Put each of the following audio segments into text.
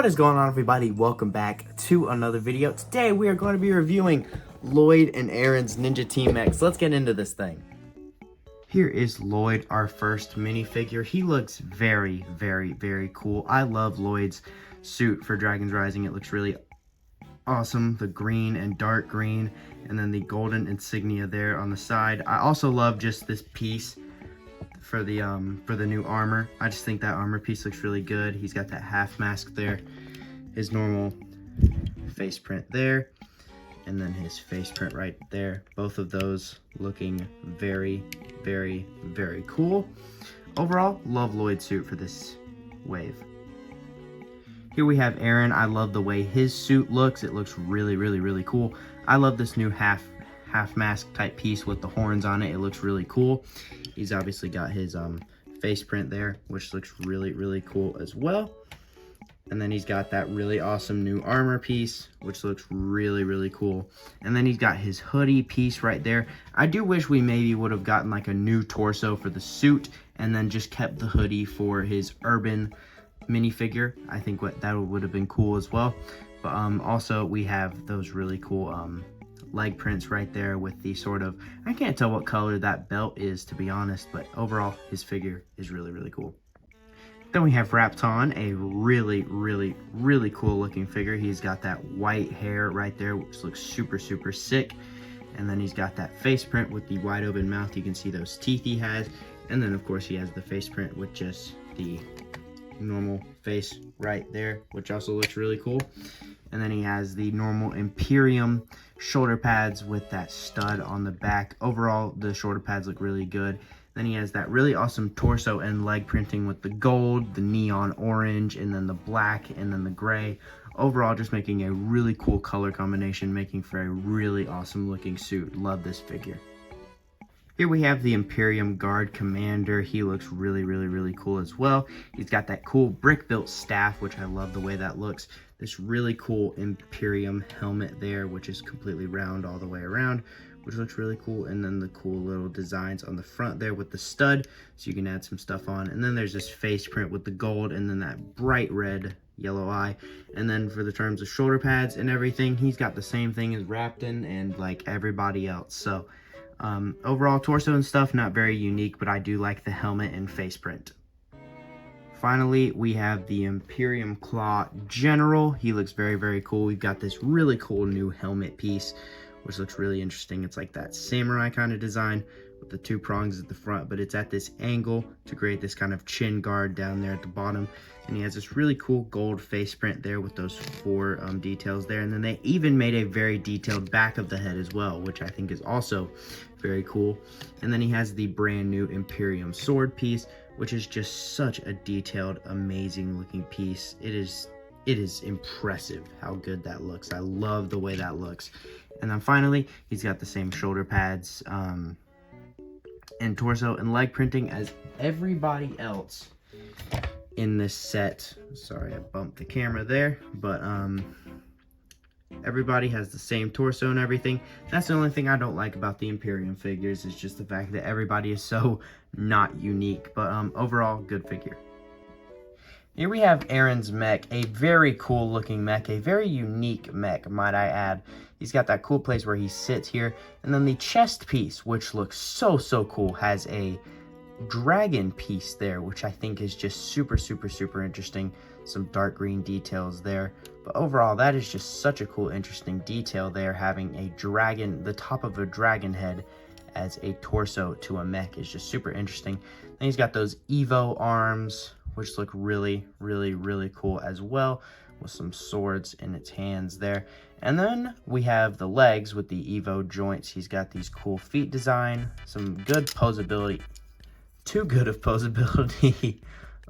is going on, everybody? Welcome back to another video. Today we are going to be reviewing Lloyd and Arin's Ninja Team Mechs. Let's get into this thing. Here is Lloyd, our first minifigure. He looks very, very, very cool. I love Lloyd's suit for Dragons Rising. It looks really awesome. The green and dark green, and then the golden insignia there on the side. I also love just this piece for the new armor. I just think that armor piece looks really good. He's got that half mask there, his normal face print there, and then his face print right there. Both of those looking very, very, very cool. Overall, love Lloyd's suit for this wave. Here we have Arin. I love the way his suit looks. It looks really, really, really cool. I love this new half mask type piece with the horns on it. It looks really cool. He's obviously got his face print there, which looks really, really cool as well. And then he's got that really awesome new armor piece, which looks really, really cool. And then he's got his hoodie piece right there. I do wish we maybe would have gotten like a new torso for the suit and then just kept the hoodie for his urban minifigure. I think that would have been cool as well. But also we have those really cool leg prints right there with the sort of, I can't tell what color that belt is, to be honest, but overall his figure is really, really cool. Then we have wrapped on a really, really, really cool looking figure. He's got that white hair right there, which looks super, super sick. And then he's got that face print with the wide open mouth. You can see those teeth he has. And then of course he has the face print with just the normal face right there, which also looks really cool. And then he has the normal Imperium shoulder pads with that stud on the back. Overall, the shoulder pads look really good. Then he has that really awesome torso and leg printing with the gold, the neon orange, and then the black, and then the gray. Overall, just making a really cool color combination, making for a really awesome looking suit. Love this figure. Here we have the Imperium Guard Commander. He looks really, really, really cool as well. He's got that cool brick-built staff, which I love the way that looks. This really cool Imperium helmet there, which is completely round all the way around, which looks really cool. And then the cool little designs on the front there with the stud, so you can add some stuff on. And then there's this face print with the gold, and then that bright red yellow eye. And then for the terms of shoulder pads and everything, he's got the same thing as Rapton and like everybody else. So overall torso and stuff not very unique, but I do like the helmet and face print. Finally, we have the Imperium Claw General. He looks very, very cool. We've got this really cool new helmet piece, which looks really interesting. It's like that samurai kind of design with the two prongs at the front, but it's at this angle to create this kind of chin guard down there at the bottom. And he has this really cool gold face print there with those four details there. And then they even made a very detailed back of the head as well, which I think is also very cool. And then he has the brand new Imperium sword piece, which is just such a detailed, amazing looking piece. It is impressive how good that looks. I love the way that looks. And then finally, he's got the same shoulder pads and torso and leg printing as everybody else in this set. Sorry, I bumped the camera there, but everybody has the same torso and everything. That's the only thing I don't like about the Imperium figures, is just the fact that everybody is so not unique. But overall, good figure. Here we have Arin's mech, a very cool looking mech, a very unique mech, might I add. He's got that cool place where he sits here, and then the chest piece, which looks so, so cool, has a dragon piece there, which I think is just super, super, super interesting. Some dark green details there. But overall, that is just such a cool, interesting detail there, having a dragon, the top of a dragon head as a torso to a mech is just super interesting. Then he's got those Evo arms, which look really, really, really cool as well, with some swords in its hands there. And then we have the legs with the Evo joints. He's got these cool feet design, some good posability, too good of posability,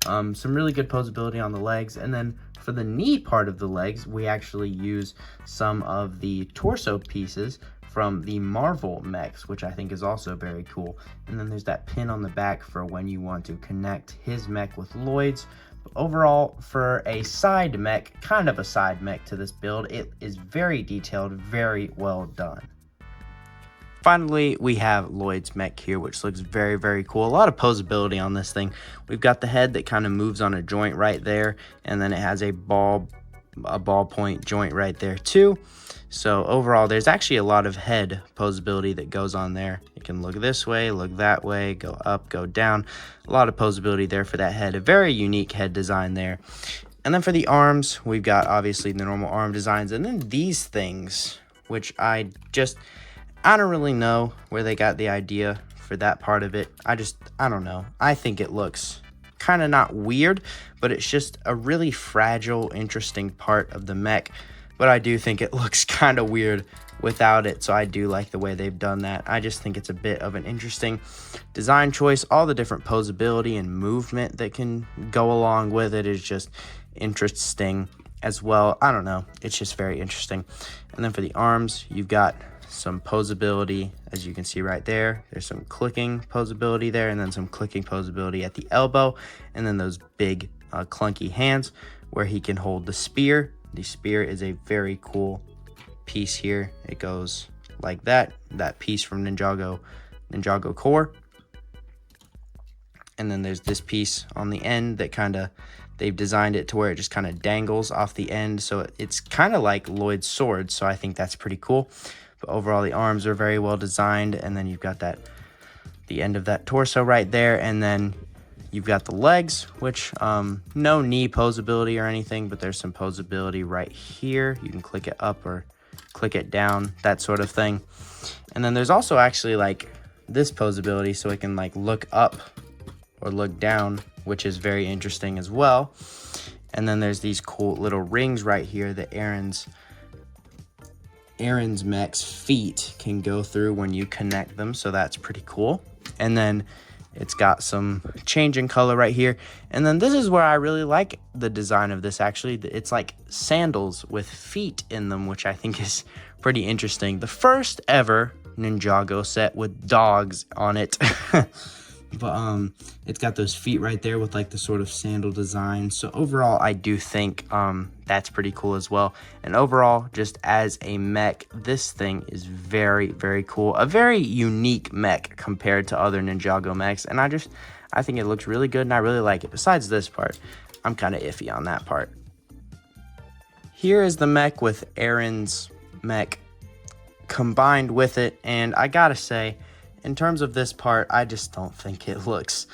some really good posability on the legs. And then for the knee part of the legs, we actually use some of the torso pieces from the Marvel Mechs, which I think is also very cool. And then there's that pin on the back for when you want to connect his mech with Lloyd's. But overall, for a side mech, kind of a side mech to this build, it is very detailed, very well done. Finally, we have Lloyd's mech here, which looks very, very cool. A lot of posability on this thing. We've got the head that kind of moves on a joint right there, and then it has a ball a ballpoint joint right there too. So overall, there's actually a lot of head posability that goes on there. It can look this way, look that way, go up, go down. A lot of posability there for that head. A very unique head design there. And then for the arms, we've got obviously the normal arm designs. And then these things, which I don't really know where they got the idea for that part of it. I don't know. I think it looks kind of not weird, but it's just a really fragile, interesting part of the mech. But I do think it looks kind of weird without it, so I do like the way they've done that. I just think it's a bit of an interesting design choice. All the different posability and movement that can go along with it is just interesting as well. I don't know. It's just very interesting. And then for the arms, you've got some posability, as you can see right there. There's some clicking posability there, and then some clicking posability at the elbow, and then those big clunky hands where he can hold the spear. The spear is a very cool piece here. It goes like that piece from Ninjago core. And then there's this piece on the end that they've designed it to where it just kind of dangles off the end. So it's kind of like Lloyd's sword. So I think that's pretty cool. But overall, the arms are very well designed. And then you've got the end of that torso right there. And then you've got the legs, which no knee posability or anything, but there's some posability right here. You can click it up or click it down, that sort of thing. And then there's also actually like this posability, so it can like look up or look down, which is very interesting as well. And then there's these cool little rings right here that Arin's mech's feet can go through when you connect them, so that's pretty cool. And then it's got some change in color right here. And then this is where I really like the design of this, actually. It's like sandals with feet in them, which I think is pretty interesting. The first ever Ninjago set with dogs on it. But it's got those feet right there with like the sort of sandal design. So overall, I do think that's pretty cool as well. And overall, just as a mech, this thing is very, very cool. A very unique mech compared to other Ninjago mechs. And I think it looks really good and I really like it. Besides this part, I'm kind of iffy on that part. Here is the mech with Arin's mech combined with it. And I gotta say, in terms of this part, I just don't think it looks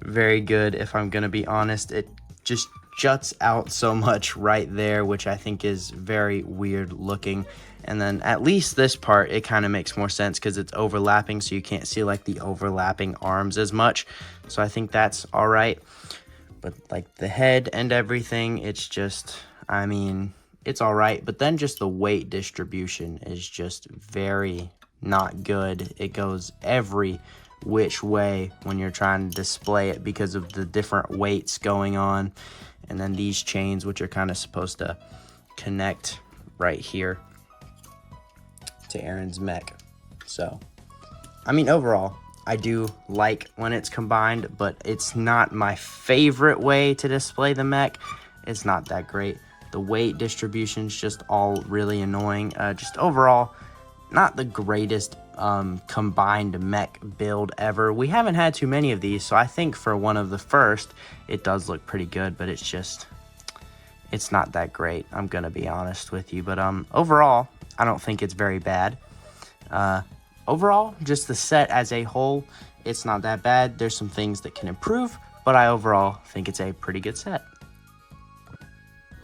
very good, if I'm going to be honest. It just juts out so much right there, which I think is very weird looking. And then at least this part, it kind of makes more sense because it's overlapping, so you can't see like the overlapping arms as much. So I think that's all right. But like the head and everything, it's just, I mean, it's all right. But then just the weight distribution is just very not good. It goes every which way when you're trying to display it because of the different weights going on. And then these chains, which are kind of supposed to connect right here to Arin's mech. So, I mean, overall, I do like when it's combined, but it's not my favorite way to display the mech. It's not that great. The weight distribution is just all really annoying. Just overall, not the greatest combined mech build ever. We haven't had too many of these, so I think for one of the first, it does look pretty good, but it's not that great, I'm gonna be honest with you. But overall, I don't think it's very bad. Overall, just the set as a whole, it's not that bad. There's some things that can improve, but I overall think it's a pretty good set.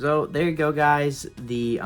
So there you go, guys, the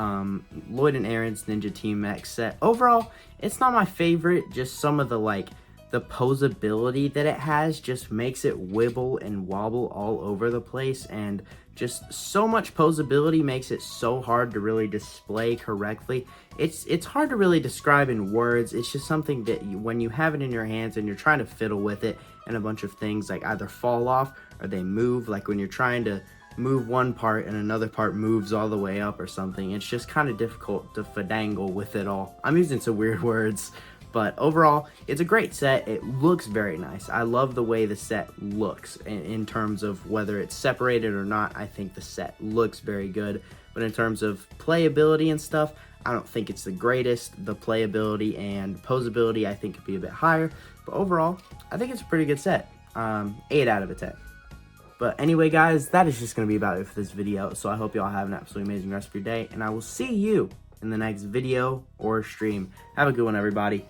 Lloyd and Arin's Ninja Team Mech set. Overall, it's not my favorite. Just some of the posability that it has just makes it wibble and wobble all over the place, and just so much posability makes it so hard to really display correctly. It's hard to really describe in words. It's just something that when you have it in your hands and you're trying to fiddle with it, and a bunch of things like either fall off or they move, like when you're trying to move one part and another part moves all the way up or something. It's just kind of difficult to finagle with it all. I'm using some weird words, but overall, it's a great set. It looks very nice. I love the way the set looks in terms of whether it's separated or not. I think the set looks very good, but in terms of playability and stuff, I don't think it's the greatest. The playability and posability, I think, could be a bit higher, but overall, I think it's a pretty good set. 8 out of 10. But anyway, guys, that is just going to be about it for this video. So I hope y'all have an absolutely amazing rest of your day. And I will see you in the next video or stream. Have a good one, everybody.